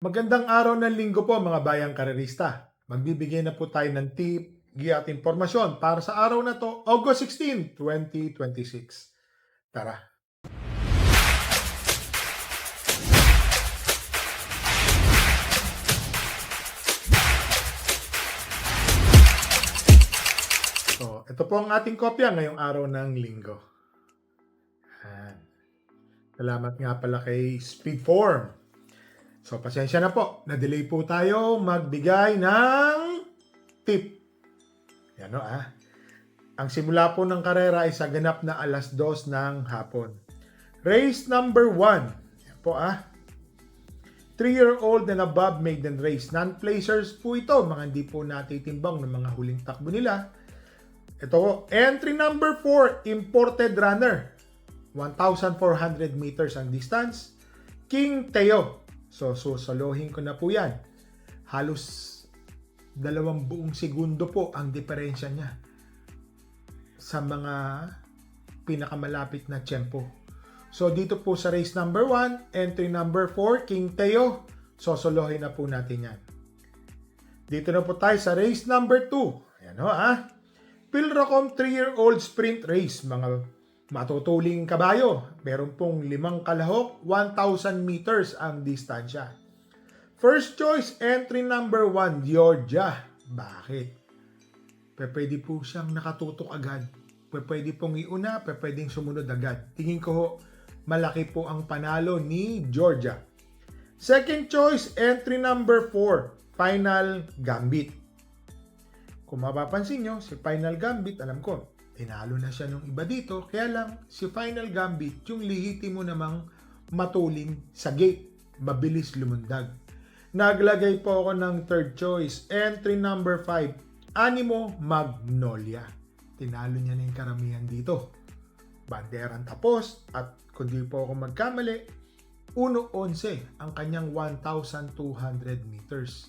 Magandang araw ng linggo po mga bayang karerista. Magbibigay na po tayo ng tip, giya at impormasyon para sa araw na to, August 16, 2026. Tara! So, ito po ang ating kopya ngayong araw ng linggo. Ayan. Salamat nga pala kay Speedform. So, pasensya na po. Na-delay po tayo magbigay ng tip. Yan o Ang simula po ng karera ay sa ganap na alas 2 ng hapon. Race number 1. Yan po 3-year-old and above maiden race. Non-placers po ito. Mga hindi po natitimbang ng mga huling takbo nila. Ito, entry number 4, imported runner. 1,400 meters ang distance. King Teo. So, susolohin ko na po yan. Halos 2 buong segundo po ang diferensya niya sa mga pinakamalapit na tiyempo. So, dito po sa race number 1, entry number 4, King Teo. Sosolohin na po natin yan. Dito na po tayo sa race number 2. Ayan Pilracom 3-year-old sprint race, mga matutuling kabayo. Meron pong 5 kalahok, 1,000 meters ang distansya. First choice, entry number 1, Georgia. Bakit? Pwede po siyang nakatutok agad. Pwede pong iuna, pwedeng sumunod agad. Tingin ko malaki po ang panalo ni Georgia. Second choice, entry number 4, Final Gambit. Kung mapapansin nyo, si Final Gambit, alam ko, tinalo na siya nung iba dito. Kaya lang, si Final Gambit, yung lihiti mo namang matuling sa gate. Mabilis lumundag. Naglagay po ako ng third choice. Entry number 5, Animo Magnolia. Tinalo niya na yung karamihan dito. Banderang tapos. At kung di po ako magkamali, 1:11 ang kanyang 1,200 meters.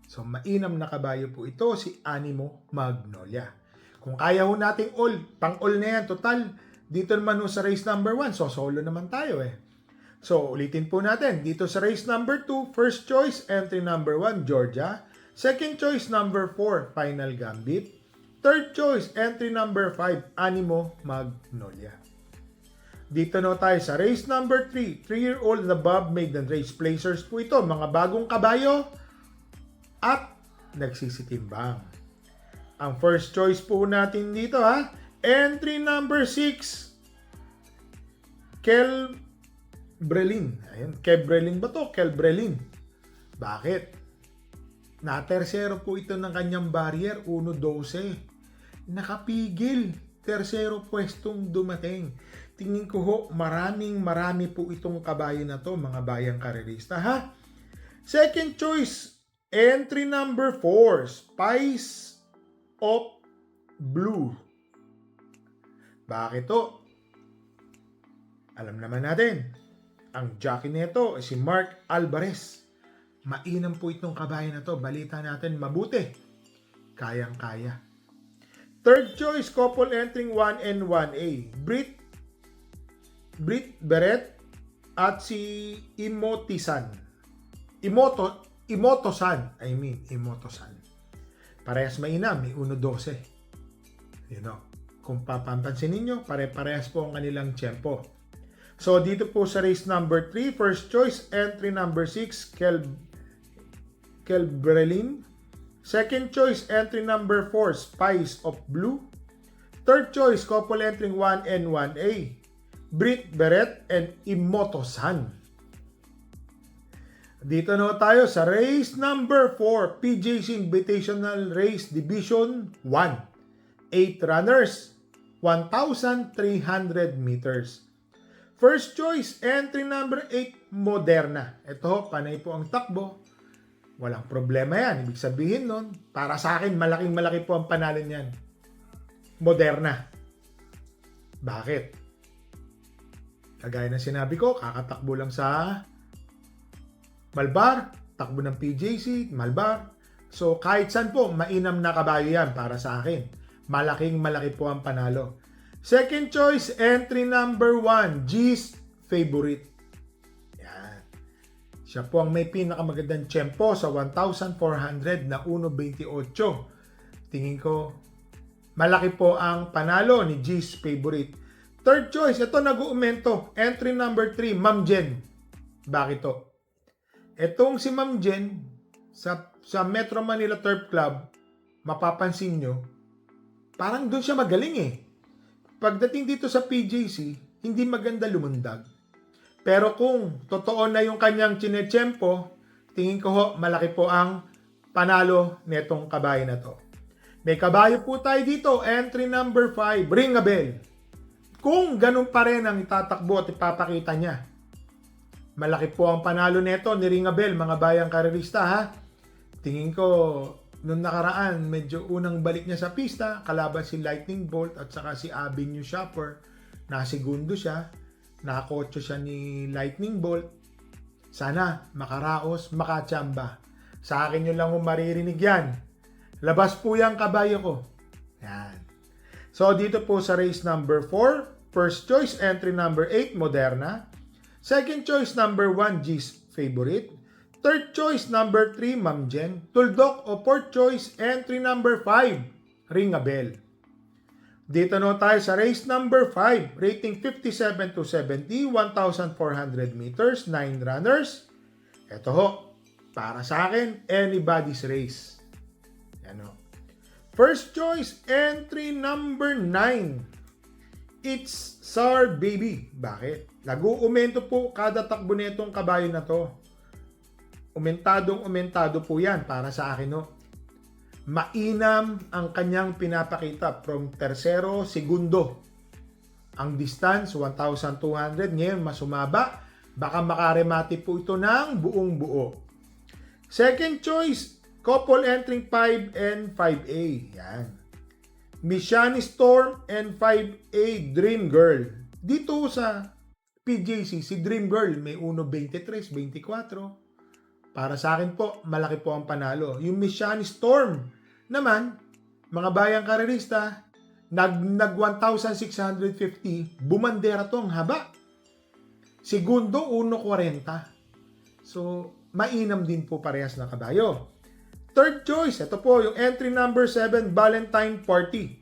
So, mainam na kabayo po ito, si Animo Magnolia. Kung kaya ho nating pang-all na yan, total, dito naman sa race number 1, so solo naman tayo So, ulitin po natin. Dito sa race number 2, first choice, entry number 1, Georgia. Second choice, number 4, Final Gambit. Third choice, entry number 5, Animo Magnolia. Dito na tayo sa race number 3, 3-year-old and above maiden race. Placers po ito, mga bagong kabayo at nagsisitimbang. Ang first choice po natin dito entry number 6, Kel Brelin. Ayun, Kebrelin ba to? Kelbrelin. Bakit? Na-tersero po ito ng kanyang barrier, 1:12. Nakapigil. Tersero pwestong dumating. Tingin ko marami po itong kabayo na to, mga bayang karerista Second choice, entry number 4, Spice of Blue. Bakit to? Alam naman natin, ang jockey nito ay si Mark Alvarez. Mainam po itong kabayo na to. Balita natin mabuti. Kayang-kaya. Third choice, couple entering 1 and 1A. Brit Beret at si Imotosan. Parehas mainam, may 1:12. Kung papansin ninyo, pare-parehas po ang kanilang tiyempo. So, dito po sa race number 3, first choice, entry number 6, Kelbrelin. Second choice, entry number 4, Spice of Blue. Third choice, couple entering 1 and 1A, Brit Beret and Imotosan. Dito na tayo sa race number 4, PJC Invitational Race Division 1. 8 runners, 1,300 meters. First choice, entry number 8, Moderna. Ito, panay po ang takbo. Walang problema yan. Ibig sabihin nun, para sa akin, malaking-malaki po ang panalo niyan. Moderna. Bakit? Kagaya ng sinabi ko, kakatakbo lang sa Malbar, takbo ng PJC, Malbar. So, kahit saan po, mainam na kabayo yan para sa akin. Malaking-malaki po ang panalo. Second choice, entry number 1, G's Favorite. Yan. Siya po ang may pinakamagandang tiyempo sa 1,400 na 1.28. Tingin ko, malaki po ang panalo ni G's favorite. Third choice, ito nag-uumento. Entry number 3, Ma'am Jen. Bakit to? Itong si Ma'am Jen, sa Metro Manila Turf Club, mapapansin nyo, parang doon siya magaling eh. Pagdating dito sa PJC, hindi maganda lumundag. Pero kung totoo na yung kanyang chinechempo, tingin ko ho, malaki po ang panalo netong kabayo na to. May kabayo po tayo dito, entry number 5, Ring a Bell. Kung ganun pa rin ang itatakbo at ipapakita niya, malaki po ang panalo neto ni Ring a Bell, mga bayang karerista ha. Tingin ko, nung nakaraan, medyo unang balik niya sa pista, kalaban si Lightning Bolt at saka si Avenue Shopper. Nasigundo siya, nakakotso siya ni Lightning Bolt. Sana makaraos, makachamba. Sa akin yun lang kung maririnig yan. Labas po yung kabayo ko. Yan. So dito po sa race number 4, first choice entry number 8, Moderna. Second choice number 1, G's favorite. Third choice number 3, Ma'am Jen. Tuldok o fourth choice entry number 5, Ring a Bell. Dito na tayo sa race number 5, rating 57 to 70, 1,400 meters, 9 runners. Ito ho, para sa akin, anybody's race. Yan ho. First choice, entry number 9. It's Sar Baby. Bakit? Nag-uumento po kada takbo nitong kabayo na to. Umentado po yan para sa akin ho. Mainam ang kanyang pinapakita from tersero, segundo. Ang distance, 1,200. Ngayon, mas sumaba. Baka makaremati po ito ng buong buo. Second choice, couple entering 5 and 5A. Yan. Mishani Storm and 5A Dream Girl. Dito sa PJC, si Dream Girl may 1.23, 24. Para sa akin po, malaki po ang panalo. Yung Mishani Storm naman, mga bayang karerista, nag 1,650, bumandera tong haba. Segundo, 1.40. So, mainam din po parehas na kabayo. Third choice, ito po, yung entry number 7, Valentine Party.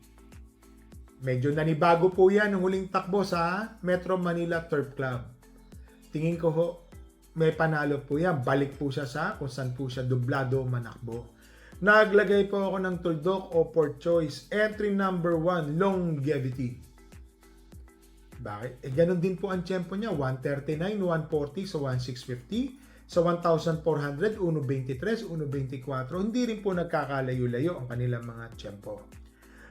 Medyo nanibago po yan ng huling takbo sa Metro Manila Turf Club. Tingin ko ho, may panalo po yan. Balik po siya sa kung saan po siya dublado manakbo. Naglagay po ako ng tuldok o fourth choice. Entry number 1, Longevity. Bakit? Ganun din po ang tempo niya. 139, 140 sa 1650. Sa 1,400, 123, 124. Hindi rin po nagkakalayo-layo ang kanilang mga tempo.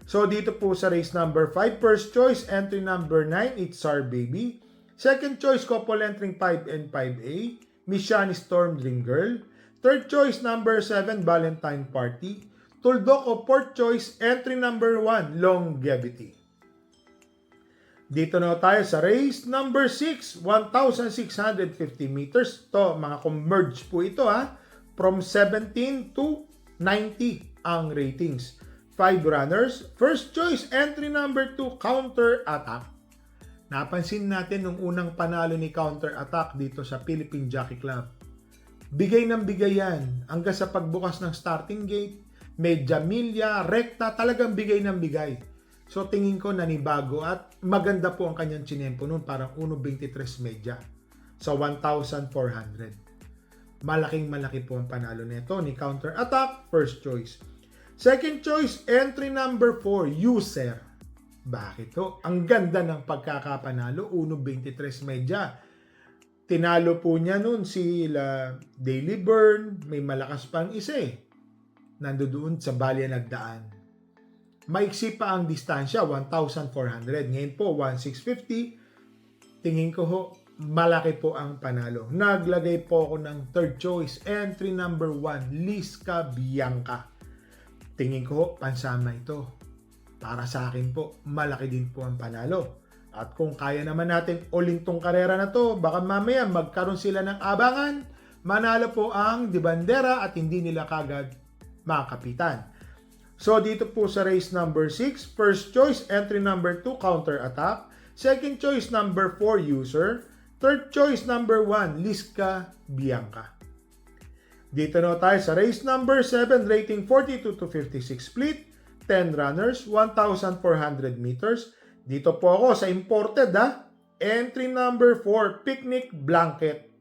So dito po sa race number 5, first choice, entry number 9, It's Our Baby. Second choice, couple entering 5 and 5A, Mishani Storm Dream Girl. Third choice, number 7, Valentine Party. Tuldok o fourth choice, entry number 1, Longevity. Dito na tayo sa race number 6, 1,650 meters. To mga converge po ito ha. From 17 to 90 ang ratings. 5 runners. First choice, entry number 2, Counter Attack. Napansin natin nung unang panalo ni Counter Attack dito sa Philippine Jockey Club. Bigay ng bigay yan. Hanggang sa pagbukas ng starting gate, medya milya, rekta, talagang bigay ng bigay. So tingin ko nanibago at maganda po ang kanyang chinempo noon, parang 1.23 medya sa 1,400. Malaki po ang panalo nito ni Counter Attack, first choice. Second choice, entry number 4, User. Bakit to? Ang ganda ng pagkakapanalo, 1.23 medya. Tinalo po niya noon si Daily Burn, may malakas pang isa eh. Nandoon sa Balya Nagdaan. Maiksi pa ang distansya, 1,400. Ngayon po, 1,650. Tingin ko ho, malaki po ang panalo. Naglagay po ako ng third choice, entry number 1, Liska Bianca. Tingin ko ho, pansama ito. Para sa akin po, malaki din po ang panalo. At kung kaya naman natin uling tong karera na to, baka mamaya magkaroon sila ng abangan, manalo po ang dibandera at hindi nila kagad makapitan. So dito po sa race number 6, first choice, entry number 2, Counter Attack. Second choice, number 4, User. Third choice, number 1, Liska Bianca. Dito na tayo sa race number 7, rating 42 to 56 split, 10 runners, 1,400 meters. Dito po ako sa imported Entry number 4, Picnic Blanket.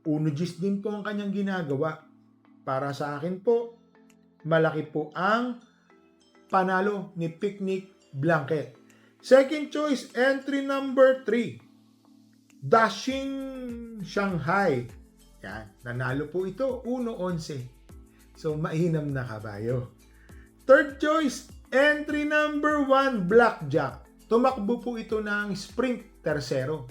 Uno G's din po ang kanyang ginagawa. Para sa akin po, malaki po ang panalo ni Picnic Blanket. Second choice, entry number 3, Dashing Shanghai. Yan, nanalo po ito, 1-11. So, mainam na kabayo. Third choice, entry number 1, Blackjack. Tumakbo po ito ng sprint tersero.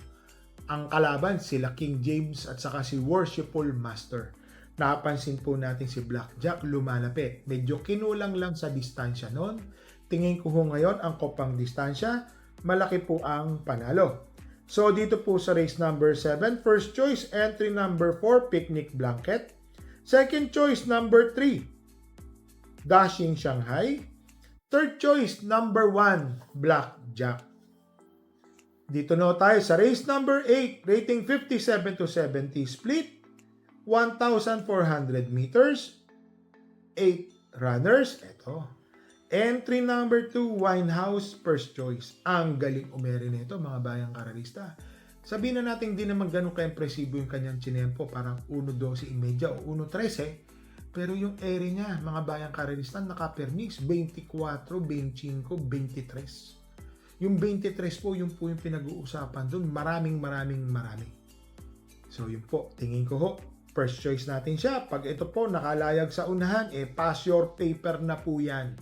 Ang kalaban, sila King James at saka si Worshipful Master. Napansin po natin si Blackjack lumalapit. Medyo kinulang lang sa distansya noon. Tingin ko ngayon ang kopang distansya, malaki po ang panalo. So dito po sa race number 7, first choice, entry number 4, Picnic Blanket. Second choice, number 3, Dashing Shanghai. Third choice, number 1, Blackjack. Dito na tayo sa race number 8, rating 57 to 70 split, 1,400 meters, 8 runners. Ito. Entry number 2, Winehouse, first choice. Ang galing umere nito, mga bayang karalista. Sabihin na natin hindi naman ganun ka-impresibo yung kanyang chinempo, parang 1.12.30 o 1.13. Pero yung ere niya, mga bayang karalista, naka-permix, 24, 25, 23. Yung 23 po, yung pinag-uusapan doon. Marami. So yun po, tingin ko ho, first choice natin siya. Pag ito po nakalayag sa unahan, pass your paper na po yan.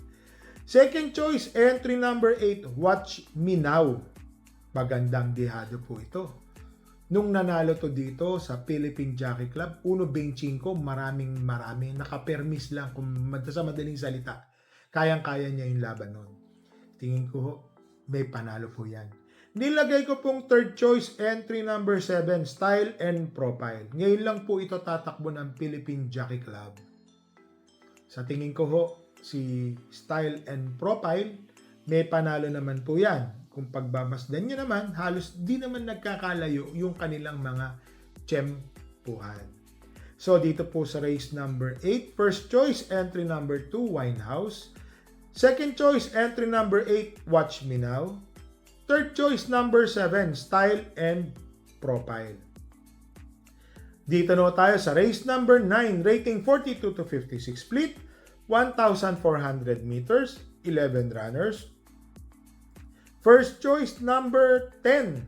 Second choice, entry number 8, Watch Me Now. Magandang dihado po ito. Nung nanalo to dito sa Philippine Jockey Club, 1.25, marami. Nakapermis lang, kung sa madaling salita. Kayang-kaya niya yung laban nun. Tingin ko ho, may panalo po yan. Nilagay ko pong third choice, entry number 7, Style and Profile. Ngayon lang po ito tatakbo ng Philippine Jockey Club. Sa tingin ko ho, si Style and Profile, may panalo naman po yan. Kung pagbamasdan nyo naman, halos di naman nagkakalayo yung kanilang mga tsempuhan. So dito po sa race number 8, first choice, entry number 2, Winehouse. Second choice, entry number 8, Watch Me Now. Third choice, number 7, Style and Profile. Dito na tayo sa race number 9, rating 42 to 56 split, 1,400 meters, 11 runners. First choice, number 10,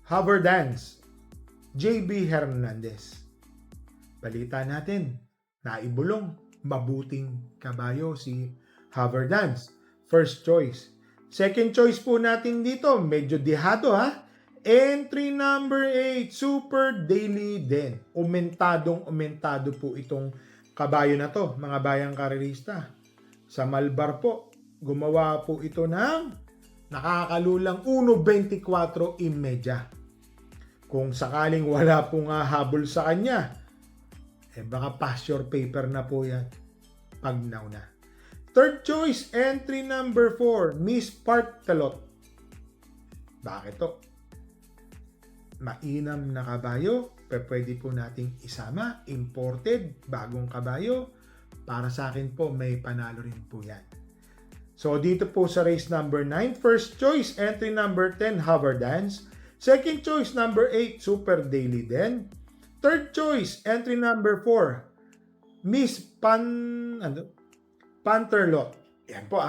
Hover Dance, JB Hernandez. Balita natin, naibulong, mabuting kabayo si Hover Dance. First choice. Second choice po natin dito, medyo dihado Entry number 8, Super Daily Den. Umentado po itong kabayo na to, mga bayang karerista. Sa Malbar po, gumawa po ito ng nakakalulang 1.24.30. Kung sakaling wala pong habol sa kanya, baka pass your paper na po yan pag nauna. Third choice, entry number 4, Miss Partelot. Bakit to? Mainam na kabayo, pwede po nating isama, imported, bagong kabayo. Para sa akin po, may panalo rin po yan. So dito po sa race number 9, first choice, entry number 10, Hover Dance. Second choice, number 8, Super Daily Den. Third choice, entry number 4, Miss Panterlot. Yan po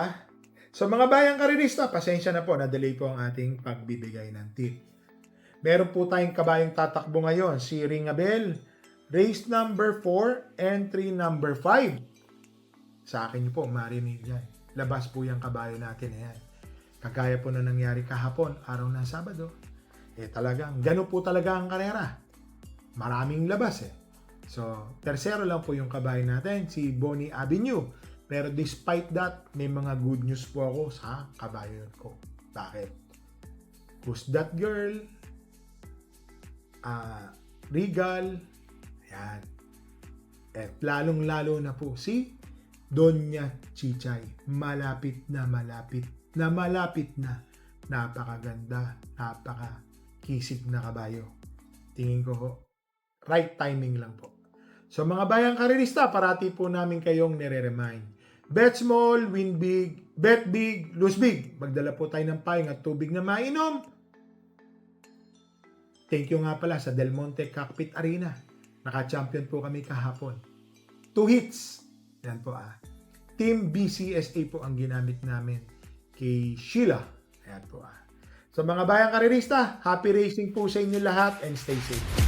So mga bayang karerista, pasensya na po, na-delay po ang ating pagbibigay ng tip. Meron po tayong kabayang tatakbo ngayon, si Ringabel, race number 4, entry number 5. Sa akin niyo po, marinig yan. Labas po yung kabayo natin. Ayan. Kagaya po na nangyari kahapon, araw ng Sabado. Talagang, gano'n po talaga ang karera. Maraming labas So, tersero lang po yung kabayo natin, si Bonnie Avenue. Pero despite that, may mga good news po ako sa kabayo ko. Bakit? Who's that girl? Regal. Ayan. Lalong-lalo na po si Doña Chichay. Malapit na. Napakaganda, napakakisig na kabayo. Tingin ko right timing lang po. So mga bayang karerista, parati po namin kayong nire-remind. Bet small, win big, bet big, lose big. Magdala po tayo ng payong at tubig na mainom. Thank you nga pala sa Del Monte Cockpit Arena. Naka-champion po kami kahapon. 2 hits. Yan po Team BCSA po ang ginamit namin kay Sheila. Ayan po Sa mga bayang karerista, happy racing po sa inyo lahat and stay safe.